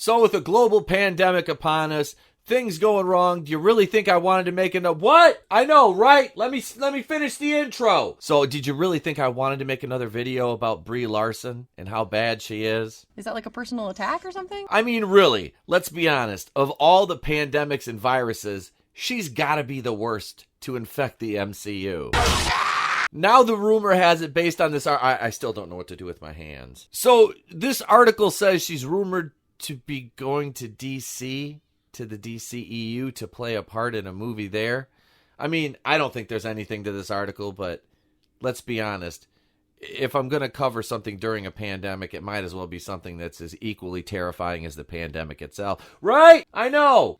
So with a global pandemic upon us, things going wrong, do you really think I wanted to make another... What? I know, right? Let me finish the intro. So did you really think I wanted to make another video about Brie Larson and how bad she is? Is that like a personal attack or something? I mean, really, let's be honest. Of all the pandemics and viruses, she's gotta be the worst to infect the MCU. Now the rumor has it based on this... I still don't know what to do with my hands. So this article says she's rumored to be going to DC... to the DCEU to play a part in a movie there. I mean, I don't think there's anything to this article, but let's be honest. If I'm going to cover something during a pandemic, it might as well be something that's as equally terrifying as the pandemic itself. Right? I know!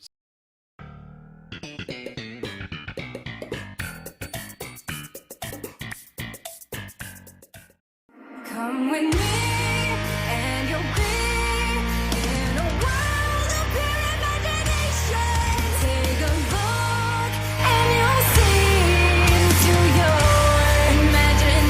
Come with me and you'll be in a world of pure imagination. Take a look and you'll see into your imagination.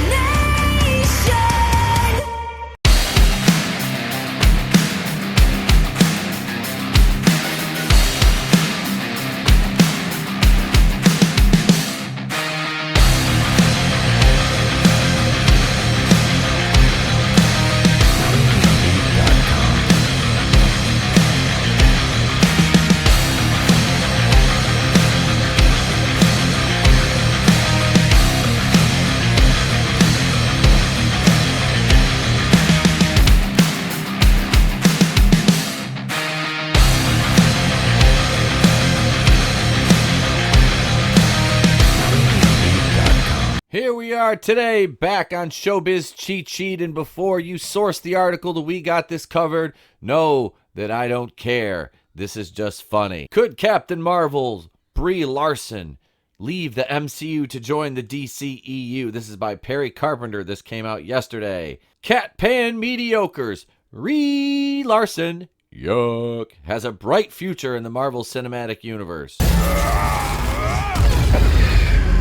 Here we are today, back on Showbiz Cheatsheet, and before you source the article that we got this covered, know that I don't care. This is just funny. Could Captain Marvel's Brie Larson leave the MCU to join the DCEU? This is by Perry Carpenter. This came out yesterday. Catpan Mediocre's Brie Larson, yuck, has a bright future in the Marvel Cinematic Universe.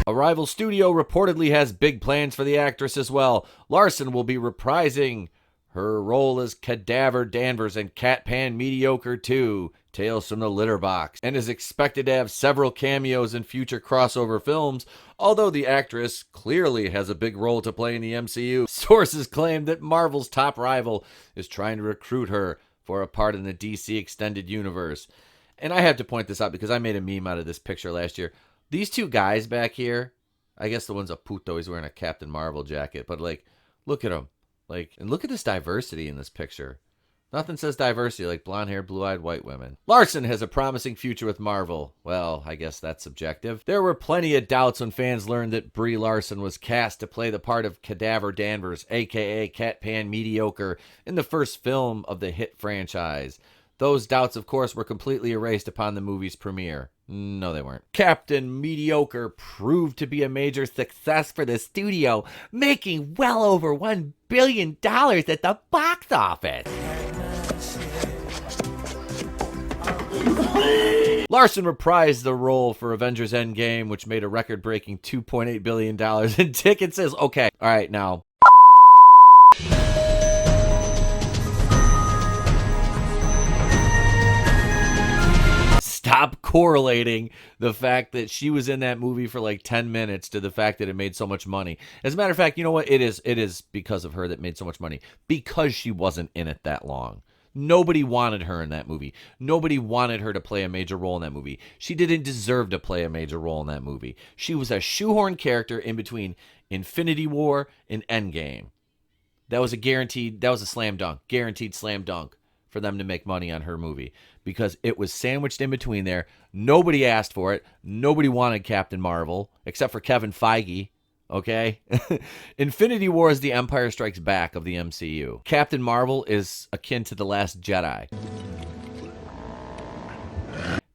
A rival studio reportedly has big plans for the actress as well. Larson will be reprising her role as Cadaver Danvers in Catpan Mediocre 2, Tales from the Litter Box, and is expected to have several cameos in future crossover films, although the actress clearly has a big role to play in the MCU. Sources claim that Marvel's top rival is trying to recruit her for a part in the DC Extended Universe. And I have to point this out because I made a meme out of this picture last year. These two guys back here, I guess the one's a puto, he's wearing a Captain Marvel jacket, but like, look at him. Like, and look at this diversity in this picture. Nothing says diversity like blonde hair, blue-eyed white women. Larson has a promising future with Marvel. Well, I guess that's subjective. There were plenty of doubts when fans learned that Brie Larson was cast to play the part of Cadaver Danvers, aka Catpan Mediocre, in the first film of the hit franchise. Those doubts, of course, were completely erased upon the movie's premiere. No, they weren't. Captain Mediocre proved to be a major success for the studio, making well over $1 billion at the box office. Larson reprised the role for Avengers Endgame, which made a record-breaking $2.8 billion in ticket sales. Okay, all right, now... Stop correlating the fact that she was in that movie for like 10 minutes to the fact that it made so much money. As a matter of fact, you know what? It is because of her that made so much money. Because she wasn't in it that long. Nobody wanted her in that movie. Nobody wanted her to play a major role in that movie. She didn't deserve to play a major role in that movie. She was a shoehorn character in between Infinity War and Endgame. That was a slam dunk. Guaranteed slam dunk for them to make money on her movie. Because it was sandwiched in between there. Nobody asked for it. Nobody wanted Captain Marvel, except for Kevin Feige, okay? Infinity War is the Empire Strikes Back of the MCU. Captain Marvel is akin to The Last Jedi.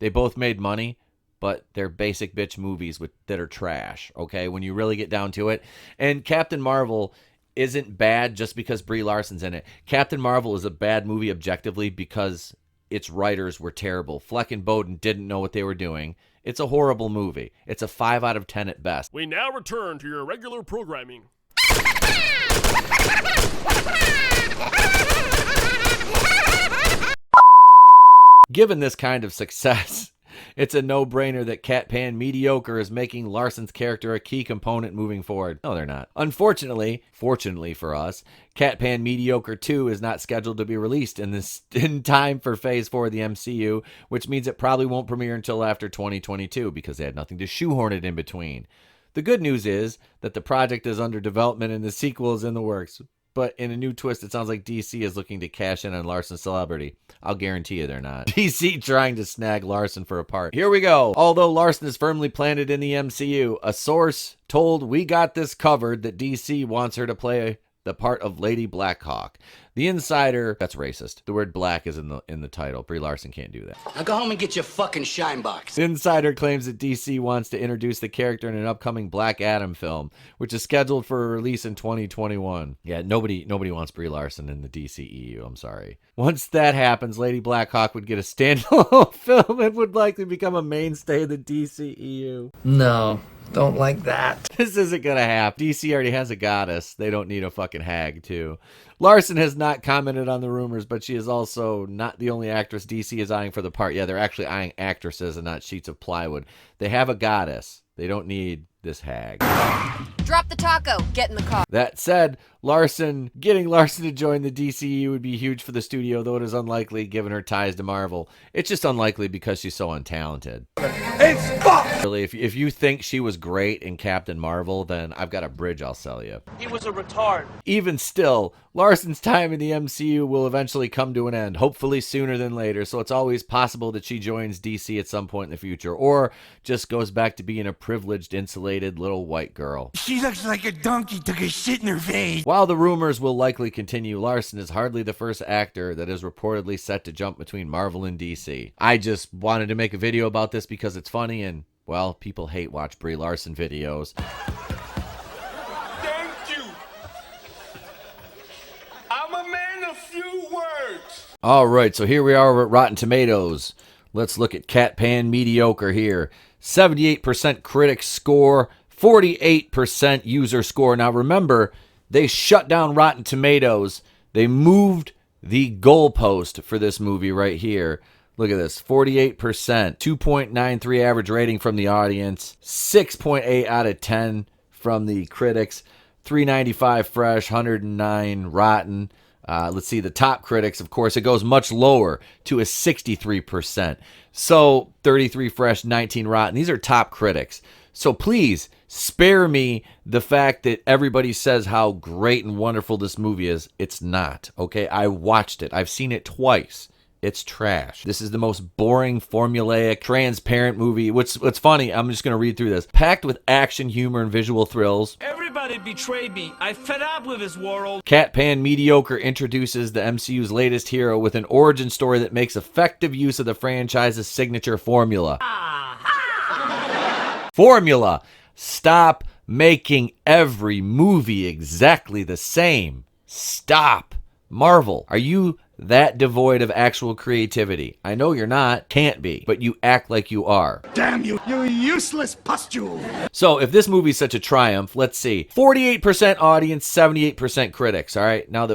They both made money, but they're basic bitch movies that are trash, okay? When you really get down to it. And Captain Marvel isn't bad just because Brie Larson's in it. Captain Marvel is a bad movie objectively because its writers were terrible. Fleck and Bowden didn't know what they were doing. It's a horrible movie. It's a 5 out of 10 at best. We now return to your regular programming. Given this kind of success, it's a no-brainer that Catpan Mediocre is making Larson's character a key component moving forward. No, they're not. Unfortunately, fortunately for us, Catpan Mediocre 2 is not scheduled to be released in time for Phase 4 of the MCU, which means it probably won't premiere until after 2022 because they had nothing to shoehorn it in between. The good news is that the project is under development and the sequel is in the works. But in a new twist, it sounds like DC is looking to cash in on Larson's celebrity. I'll guarantee you they're not. DC trying to snag Larson for a part. Here we go. Although Larson is firmly planted in the MCU, a source told We Got This Covered that DC wants her to play the part of Lady Blackhawk. The Insider, that's racist. The word black is in the title. Brie Larson can't do that. Now go home and get your fucking shine box. The Insider claims that DC wants to introduce the character in an upcoming Black Adam film, which is scheduled for a release in 2021. Yeah, nobody wants Brie Larson in the DCEU. I'm sorry. Once that happens, Lady Blackhawk would get a standalone film and would likely become a mainstay of the DCEU. No, don't like that. This isn't gonna happen. DC already has a goddess. They don't need a fucking hag, too. Larson has not commented on the rumors, but she is also not the only actress DC is eyeing for the part. Yeah, they're actually eyeing actresses and not sheets of plywood. They have a goddess. They don't need this hag. Drop the taco. Get in the car. That said, getting Larson to join the DCEU would be huge for the studio, though it is unlikely given her ties to Marvel. It's just unlikely because she's so untalented. It's fucked! Really, if you think she was great in Captain Marvel, then I've got a bridge I'll sell you. He was a retard. Even still, Larson's time in the MCU will eventually come to an end, hopefully sooner than later, so it's always possible that she joins DC at some point in the future, or just goes back to being a privileged, insulated little white girl. She looks like a donkey took a shit in her face. While the rumors will likely continue, Larson is hardly the first actor that is reportedly set to jump between Marvel and DC. I just wanted to make a video about this because it's funny and, well, people hate watch Brie Larson videos. Thank you. I'm a man of few words. All right, so here we are at Rotten Tomatoes. Let's look at Catpan Mediocre here. 78% critic score, 48% user score. Now remember, they shut down Rotten Tomatoes. They moved the goalpost for this movie right here. Look at this, 48%, 2.93 average rating from the audience, 6.8 out of 10 from the critics, 395 fresh, 109 rotten. Let's see, the top critics, of course, it goes much lower to a 63%. So 33 fresh, 19 rotten. These are top critics. So please spare me the fact that everybody says how great and wonderful this movie is. It's not, okay? I watched it. I've seen it twice. It's trash. This is the most boring, formulaic, transparent movie. What's funny, I'm just going to read through this. Packed with action, humor, and visual thrills. Everybody betrayed me. I fed up with this world. Catpan Mediocre introduces the MCU's latest hero with an origin story that makes effective use of the franchise's signature formula. Formula. Stop making every movie exactly the same. Stop. Marvel, are you that devoid of actual creativity? I know you're not, can't be, but you act like you are. Damn you, you useless pustule. So if this movie's such a triumph, let's see. 48% audience, 78% critics, all right? Now,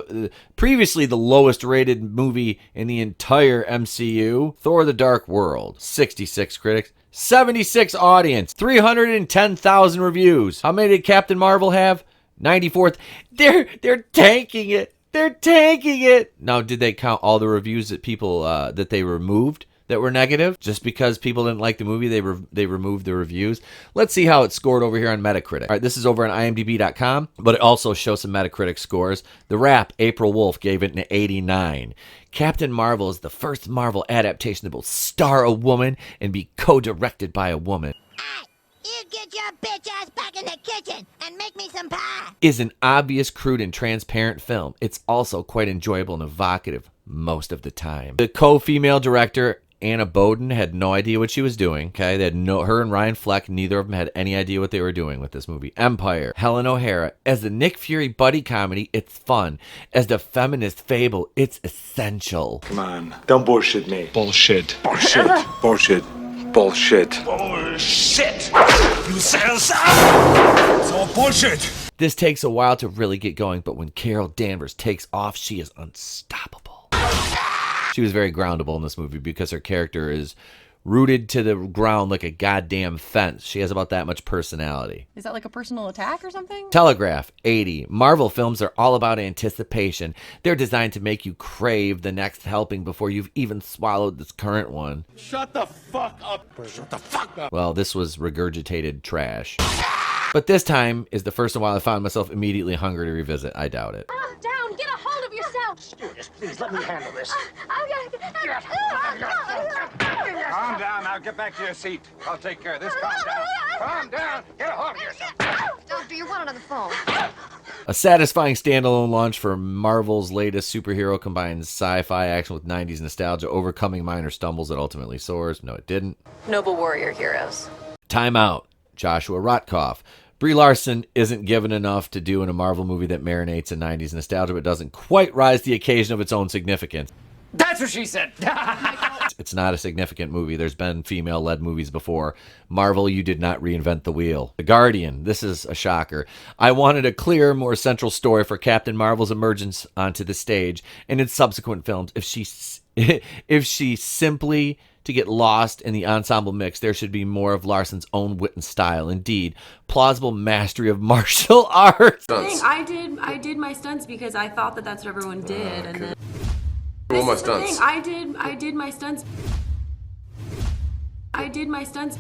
previously the lowest rated movie in the entire MCU, Thor the Dark World, 66 critics, 76 audience, 310,000 reviews. How many did Captain Marvel have? 94th. They're tanking it. They're tanking it. Now, did they count all the reviews that people that they removed that were negative? Just because people didn't like the movie, they removed the reviews. Let's see how it scored over here on Metacritic. All right, this is over on IMDb.com, but it also shows some Metacritic scores. The Wrap, April Wolf, gave it an 89. Captain Marvel is the first Marvel adaptation that will star a woman and be co-directed by a woman. You get your bitch ass back in the kitchen and make me some pie. Is an obvious, crude, and transparent film. It's also quite enjoyable and evocative most of the time. The co-female director, Anna Boden, had no idea what she was doing. Okay, they had her and Ryan Fleck, neither of them had any idea what they were doing with this movie. Empire, Helen O'Hara. As the Nick Fury buddy comedy, it's fun. As the feminist fable, it's essential. Come on, don't bullshit me. Bullshit. Bullshit. Bullshit. Bullshit. Bullshit. You said so. It's all bullshit. This takes a while to really get going, but when Carol Danvers takes off, she is unstoppable. She was very groundable in this movie because her character is rooted to the ground like a goddamn fence. She has about that much personality. Is that like a personal attack or something? Telegraph, 80. Marvel films are all about anticipation. They're designed to make you crave the next helping before you've even swallowed this current one. Shut the fuck up. Shut the fuck up. Well, this was regurgitated trash. But this time is the first in a while I found myself immediately hungry to revisit. I doubt it. Down, get a hold of yourself. Stewardess, please let me handle this. Calm down now. Get back to your seat. I'll take care of this. Calm down. Calm down. Get a hold of yourself. Doctor, you're wanted on the phone. A satisfying standalone launch for Marvel's latest superhero combines sci-fi action with 90s nostalgia, overcoming minor stumbles that ultimately soars. No, it didn't. Noble warrior heroes. Time out. Joshua Rotkoff. Brie Larson isn't given enough to do in a Marvel movie that marinates in 90s nostalgia but doesn't quite rise to the occasion of its own significance. That's what she said. It's not a significant movie. There's been female-led movies before. Marvel, you did not reinvent the wheel. The Guardian. This is a shocker. I wanted a clear, more central story for Captain Marvel's emergence onto the stage and in subsequent films. If she simply to get lost in the ensemble mix, there should be more of Larson's own wit and style. Indeed, plausible mastery of martial arts. I did my stunts because I thought that that's what everyone did, and then all my stunts. I did my stunts. I did my stunts.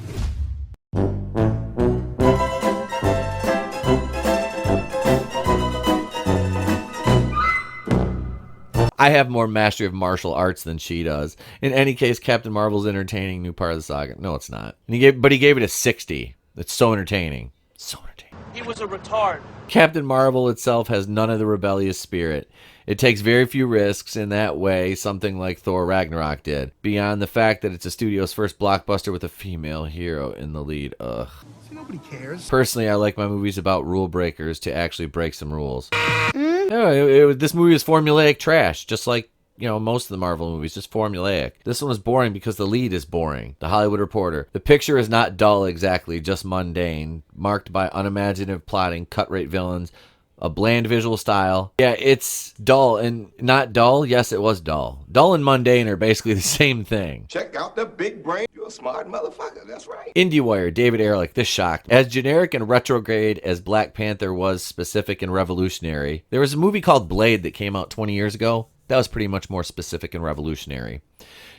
I have more mastery of martial arts than she does. In any case, Captain Marvel's entertaining new part of the saga. No, it's not. And he gave it a 60. It's so entertaining. So entertaining. He was a retard. Captain Marvel itself has none of the rebellious spirit. It takes very few risks in that way, something like Thor Ragnarok did. Beyond the fact that it's a studio's first blockbuster with a female hero in the lead. Ugh. See, nobody cares. Personally, I like my movies about rule breakers to actually break some rules. No, this movie is formulaic trash, just like, most of the Marvel movies, just formulaic. This one was boring because the lead is boring. The Hollywood Reporter. The picture is not dull exactly, just mundane, marked by unimaginative plotting, cut-rate villains, a bland visual style. Yeah, it's dull and not dull. Yes, it was dull. Dull and mundane are basically the same thing. Check out the big brain. You're a smart motherfucker. That's right. IndieWire, David Ehrlich. This shocked. As generic and retrograde as Black Panther was specific and revolutionary, there was a movie called Blade that came out 20 years ago. That was pretty much more specific and revolutionary.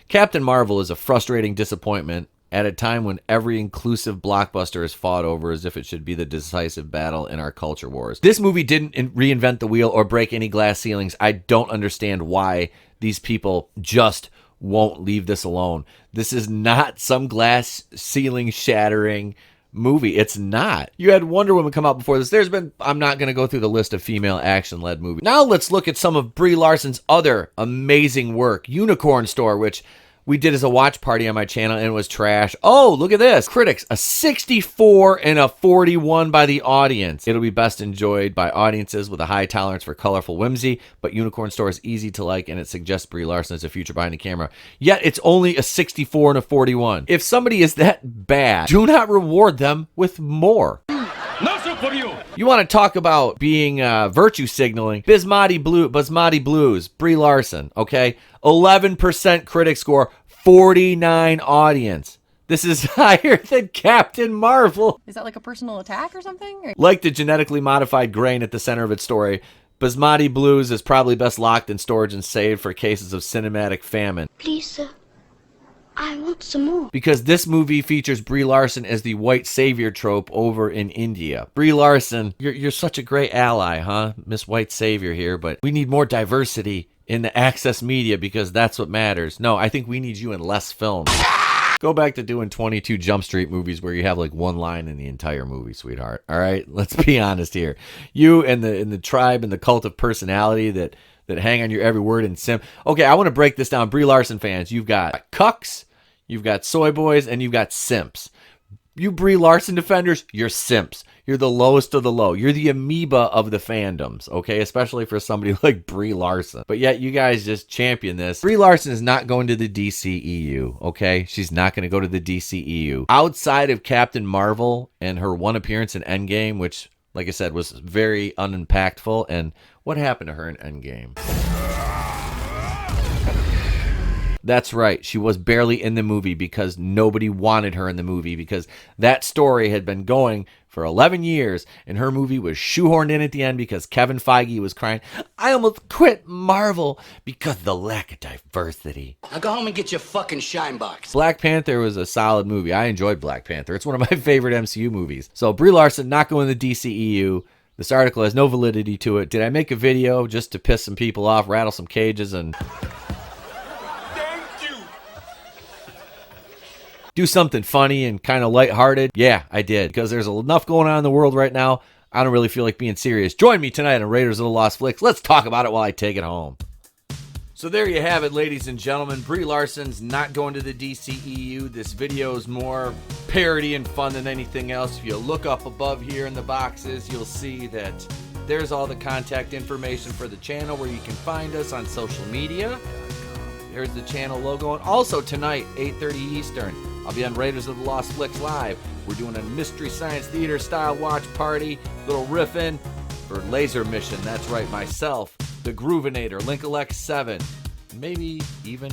Captain Marvel is a frustrating disappointment at a time when every inclusive blockbuster is fought over as if it should be the decisive battle in our culture wars. This movie didn't reinvent the wheel or break any glass ceilings. I don't understand why these people just won't leave this alone. This is not some glass ceiling shattering movie. It's not. You had Wonder Woman come out before this. I'm not going to go through the list of female action-led movies. Now let's look at some of Brie Larson's other amazing work. Unicorn Store, which we did as a watch party on my channel and it was trash. Oh, look at this. Critics, a 64 and a 41 by the audience. It'll be best enjoyed by audiences with a high tolerance for colorful whimsy, but Unicorn Store is easy to like and it suggests Brie Larson as a future behind the camera. Yet it's only a 64 and a 41. If somebody is that bad, do not reward them with more. No soup for you. You want to talk about being virtue signaling? Basmati Blues, Brie Larson, okay? 11% critic score, 49 audience. This is higher than Captain Marvel. Is that like a personal attack or something? Or... Like the genetically modified grain at the center of its story, Basmati Blues is probably best locked in storage and saved for cases of cinematic famine. Please, sir. I want some more. Because this movie features Brie Larson as the white savior trope over in India. Brie Larson, you're such a great ally, huh? Miss White Savior here, but we need more diversity in the access media because that's what matters. No, I think we need you in less films. Go back to doing 22 Jump Street movies where you have like one line in the entire movie, sweetheart. All right, let's be honest here. You and the tribe and the cult of personality that hang on your every word and sim. Okay, I want to break this down. Brie Larson fans, you've got cucks, you've got soy boys, and you've got simps. You Brie Larson defenders, you're simps. You're the lowest of the low. You're the amoeba of the fandoms, okay? Especially for somebody like Brie Larson. But yet you guys just champion this. Brie Larson is not going to the DCEU, okay? She's not going to go to the DCEU. Outside of Captain Marvel and her one appearance in Endgame, which, like I said, was very unimpactful. And what happened to her in Endgame? That's right. She was barely in the movie because nobody wanted her in the movie because that story had been going for 11 years and her movie was shoehorned in at the end because Kevin Feige was crying, I almost quit Marvel because of the lack of diversity. Now go home and get your fucking shine box. Black Panther was a solid movie. I enjoyed Black Panther. It's one of my favorite MCU movies. So Brie Larson not going to the DCEU. This article has no validity to it. Did I make a video just to piss some people off, rattle some cages, and do something funny and kind of lighthearted? Yeah, I did, because there's enough going on in the world right now. I don't really feel like being serious. Join me tonight on Raiders of the Lost Flicks. Let's talk about it while I take it home. So there you have it, ladies and gentlemen. Brie Larson's not going to the DCEU. This video is more parody and fun than anything else. If you look up above here in the boxes, you'll see that there's all the contact information for the channel where you can find us on social media. There's the channel logo. And also tonight, 8:30 Eastern, I'll be on Raiders of the Lost Flicks Live. We're doing a Mystery Science Theater style watch party, little riffing for Laser Mission. That's right, myself, the Groovinator, Linkalex 7, maybe even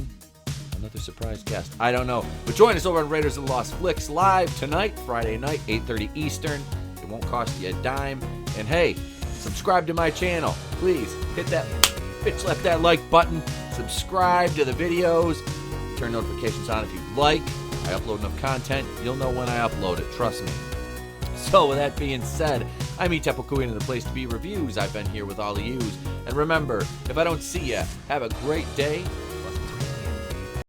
another surprise guest. I don't know. But join us over on Raiders of the Lost Flicks Live tonight, Friday night, 8:30 Eastern. It won't cost you a dime. And hey, subscribe to my channel. Please hit that bitch slap that like button. Subscribe to the videos. Turn notifications on if you like. I upload enough content. You'll know when I upload it. Trust me. So with that being said, I'm Itepokuin and the place to be reviews. I've been here with all of yous. And remember, if I don't see ya, have a great day